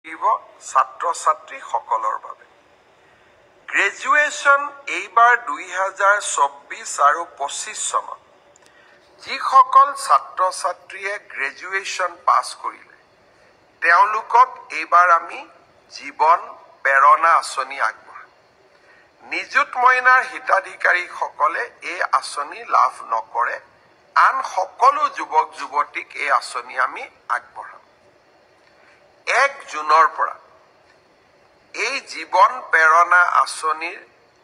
ছাত্ৰ ছাত্ৰী সকলৰ বাবে গ্ৰেজুৱেশ্যন এইবাৰ 2024 আৰু 25 চনত যিসকল ছাত্ৰ ছাত্ৰীয়ে গ্ৰেজুৱেশ্যন পাছ কৰিলে তেওঁলোকক এইবাৰ আমি জীৱন প্ৰেৰণা আঁচনি আগবঢ়াম নিযুত মইনাৰ হিতাধিকাৰীসকলে এই আঁচনি লাভ নকৰে আন সকলো যুৱক যুৱতীক এই আঁচনি আমি আগবঢ়াম 1 জুনৰ পৰা এই জীৱন প্ৰেৰণা আঁচনিৰ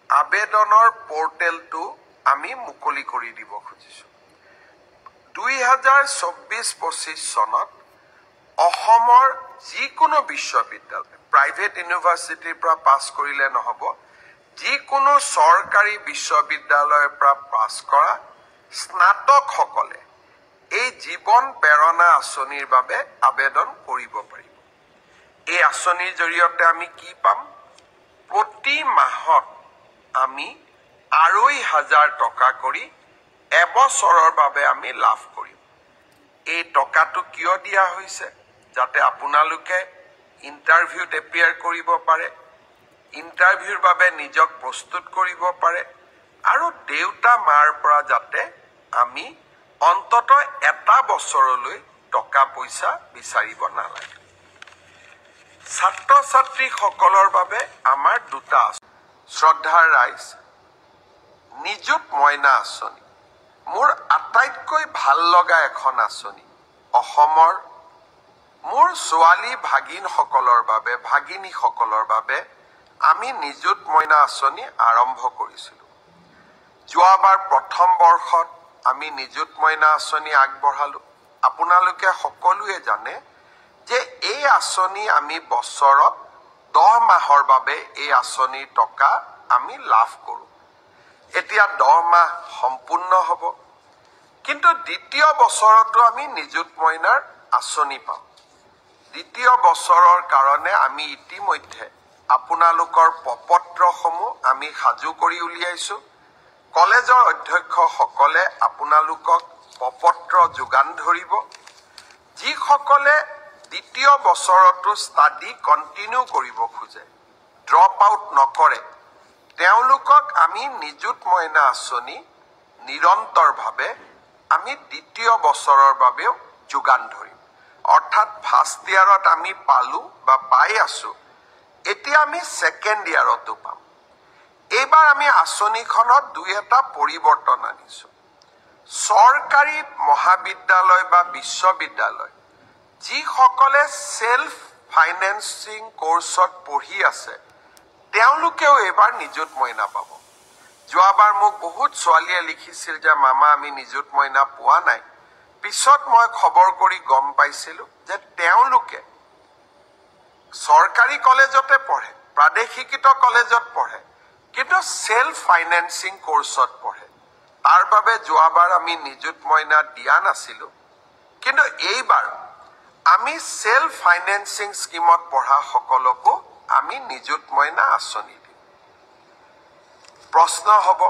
আবেদনৰ পৰ্টেলটো আমি মুকলি কৰি দিব খুজিছো 2024-25 চনত অসমৰ যিকোনো বিশ্ববিদ্যালয় প্ৰাইভেট ইউনিভাৰ্চিটিৰ পৰা পাছ কৰিলে নহব যিকোনো চৰকাৰী বিশ্ববিদ্যালয়ৰ পৰা পাছ কৰা স্নাতকসকলে এই জীৱন প্ৰেৰণা আঁচনিৰ বাবে আবেদন কৰিব পাৰিব এই আঁচনিৰ জৰিয়তে আমি কি পাম প্ৰতি মাহত আমি 2,500 টকা কৰি এবছৰৰ বাবে আমি লাভ কৰিম এই টকাটো কিয় দিয়া হৈছে যাতে আপোনালোকে ইন্টাৰভিউত এপিয়াৰ কৰিব পাৰে ইন্টাৰভিউৰ বাবে নিজক প্ৰস্তুত কৰিব পাৰে আৰু দেউতা মাৰ পৰা যাতে আমি অন্তত এটা বছৰলৈ টকা পইচা বিচাৰিব নালাগে ছাত্ৰ ছাত্ৰী সকলৰ বাবে আমাৰ দুটা শ্ৰদ্ধাৰ ৰাইজ নিযুত মইনা আঁচনি মোৰ আটাইতকৈ ভাল লগা এখন আঁচনি অসমৰ মোৰ ছোৱালী ভাগিনসকলৰ বাবে ভাগিনীসকলৰ বাবে আমি নিযুত মইনা আঁচনি আৰম্ভ কৰিছিলোঁ যোৱাবাৰ প্ৰথম বৰ্ষত আমি নিযুত মইনা আঁচনি আগবঢ়ালো আপোনালোকে সকলোৱে জানে যে এই আঁচনি আমি বছৰত 10 মাহৰ বাবে এই আঁচনিৰ টকা আমি লাভ কৰোঁ এতিয়া 10 মাহ সম্পূৰ্ণ হ'ব কিন্তু দ্বিতীয় বছৰতো আমি নিযুত মইনাৰ আঁচনি পাম দ্বিতীয় বছৰৰ কাৰণে আমি ইতিমধ্যে আপোনালোকৰ প্ৰপত্ৰসমূহ আমি সাজু কৰি উলিয়াইছো কলেজৰ অধ্যক্ষসকলে আপোনালোকক প্ৰপত্ৰ যোগান ধৰিব যিসকলে দ্বিতীয় বছৰতো ষ্টাডি কন্টিনিউ কৰিব খোজে ড্ৰপ আউট নকৰে তেওঁলোকক আমি নিযুত মইনা আঁচনি নিৰন্তৰভাৱে আমি দ্বিতীয় বছৰৰ বাবেও যোগান ধৰিম অৰ্থাৎ ফাৰ্ষ্ট ইয়াৰত আমি পালো বা পাই আছো এতিয়া আমি সেকেন্ড ইয়াৰতো পাম এইবাৰ আমি আঁচনিখনত দুই এটা পৰিৱৰ্তন আনিছো চৰকাৰী মহাবিদ্যালয় বা বিশ্ববিদ্যালয় যিসকলে সেলফ ফাইনেন্সিং কোৰ্সত পঢ়ি আছে তেওঁলোকেও এবাৰ নিযুত মইনা পাব যোৱাবাৰ মোক বহুত ছোৱালীয়ে লিখিছিল যে মামা আমি নিযুত মইনা পোৱা নাই পিছত মই খবৰ কৰি গম পাইছিলো যে তেওঁলোকে চৰকাৰী কলেজতে পঢ়ে প্ৰাদেশিকিত কলেজত পঢ়ে কিন্তু সেলফ ফাইনেন্সিং কোৰ্সত পঢ়ে তাৰ বাবে যোৱাবাৰ আমি নিযুত মইনা দিয়া নাছিলো কিন্তু এইবাৰ আমি সেলফ ফাইনেন্সিং স্কিমত পঢ়া সকলকো আমি নিযুত মইনা আঁচনি দিম প্ৰশ্ন হ'ব